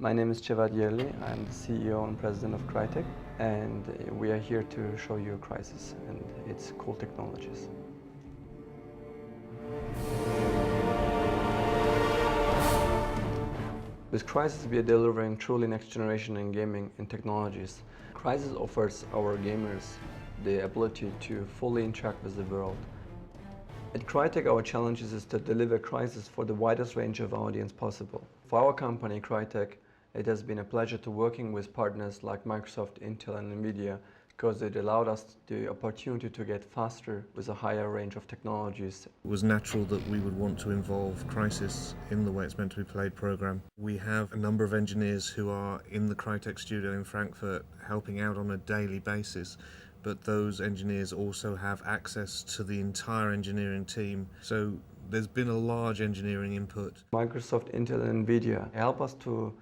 My name is Cevat Yerli. I'm the CEO and President of Crytek, and we are here to show you Crysis and its cool technologies. With Crysis, we are delivering truly next generation in gaming and technologies. Crysis offers our gamers the ability to fully interact with the world. At Crytek, our challenge is to deliver Crysis for the widest range of audience possible. For our company, Crytek, it has been a pleasure to working with partners like Microsoft, Intel, and NVIDIA because it allowed us the opportunity to get faster with a higher range of technologies. It was natural that we would want to involve Crysis in the Way It's Meant to Be Played program. We have a number of engineers who are in the Crytek studio in Frankfurt helping out on a daily basis, but those engineers also have access to the entire engineering team. So there's been a large engineering input. Microsoft, Intel, and NVIDIA help us to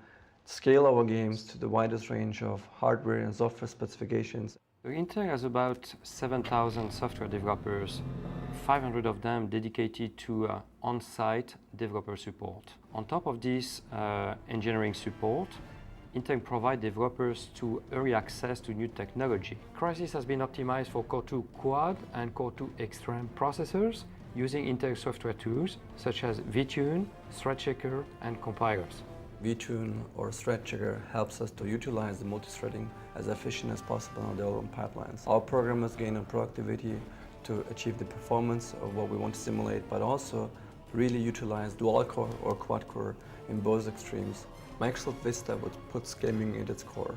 scale our games to the widest range of hardware and software specifications. Intel has about 7,000 software developers, 500 of them dedicated to on-site developer support. On top of this engineering support, Intel provides developers to early access to new technology. Crysis has been optimized for Core 2 Quad and Core 2 Extreme processors using Intel software tools such as vTune, Thread Checker, and compilers. vTune or Thread Checker helps us to utilize the multi-threading as efficient as possible in our development pipelines. Our programmers gain on productivity to achieve the performance of what we want to simulate, but also really utilize dual-core or quad-core in both extremes. Microsoft Vista puts gaming at its core.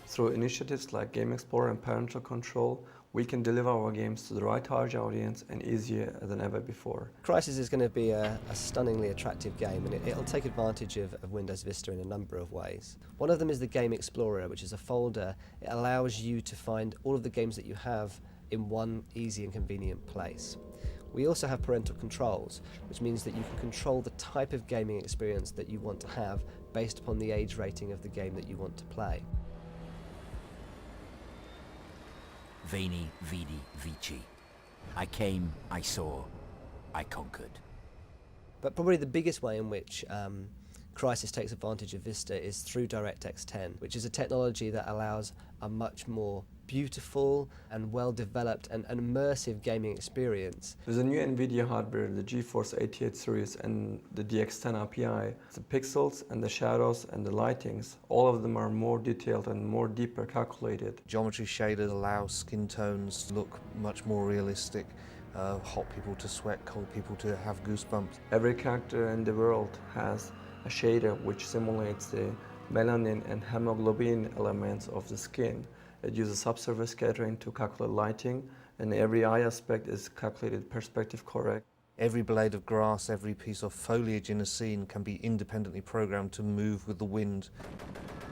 Through initiatives like Game Explorer and Parental Control, we can deliver our games to the right target audience and easier than ever before. Crysis is going to be a stunningly attractive game, and it'll take advantage of Windows Vista in a number of ways. One of them is the Game Explorer, which is a folder. It allows you to find all of the games that you have in one easy and convenient place. We also have parental controls, which means that you can control the type of gaming experience that you want to have based upon the age rating of the game that you want to play. Veni, Vidi, Vici. I came, I saw, I conquered. But probably the biggest way in which Crysis takes advantage of Vista is through DirectX 10, which is a technology that allows a much more beautiful and well-developed and immersive gaming experience. With the new NVIDIA hardware, the GeForce 88 series and the DX10 API, the pixels and the shadows and the lightings, all of them are more detailed and more deeper calculated. Geometry shaders allow skin tones to look much more realistic, hot people to sweat, cold people to have goosebumps. Every character in the world has a shader which simulates the melanin and hemoglobin elements of the skin. It uses subsurface scattering to calculate lighting, and every eye aspect is calculated perspective correct. Every blade of grass, every piece of foliage in a scene can be independently programmed to move with the wind.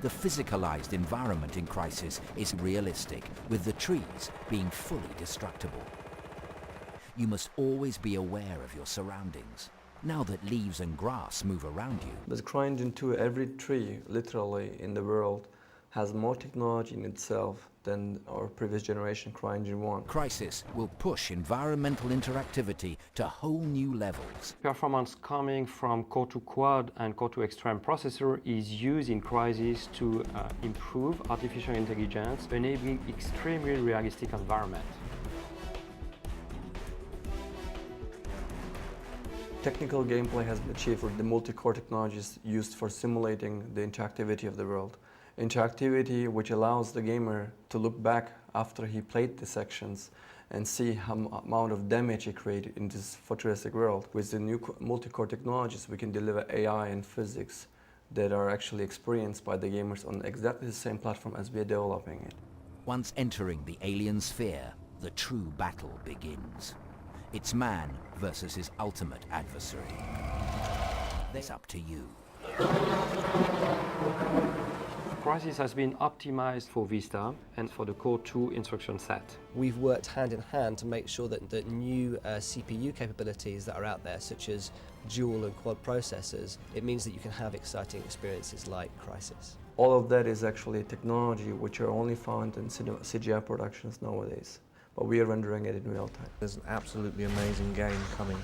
The physicalized environment in Crysis is realistic, with the trees being fully destructible. You must always be aware of your surroundings. Now that leaves and grass move around you. With CryEngine 2, every tree, literally, in the world has more technology in itself than our previous generation CryEngine 1. Crysis will push environmental interactivity to whole new levels. Performance coming from Core 2 Quad and Core 2 Extreme processor is used in Crysis to improve artificial intelligence, enabling extremely realistic environment. Technical gameplay has been achieved with the multi-core technologies used for simulating the interactivity of the world. Interactivity which allows the gamer to look back after he played the sections and see how amount of damage he created in this futuristic world. With the new multi-core technologies, we can deliver AI and physics that are actually experienced by the gamers on exactly the same platform as we are developing it. Once entering the alien sphere, the true battle begins. It's man versus his ultimate adversary. That's up to you. Crysis has been optimized for Vista and for the Core 2 instruction set. We've worked hand in hand to make sure that the new CPU capabilities that are out there, such as dual and quad processors, it means that you can have exciting experiences like Crysis. All of that is actually technology which are only found in CGI productions nowadays, but we are rendering it in real time. There's an absolutely amazing game coming.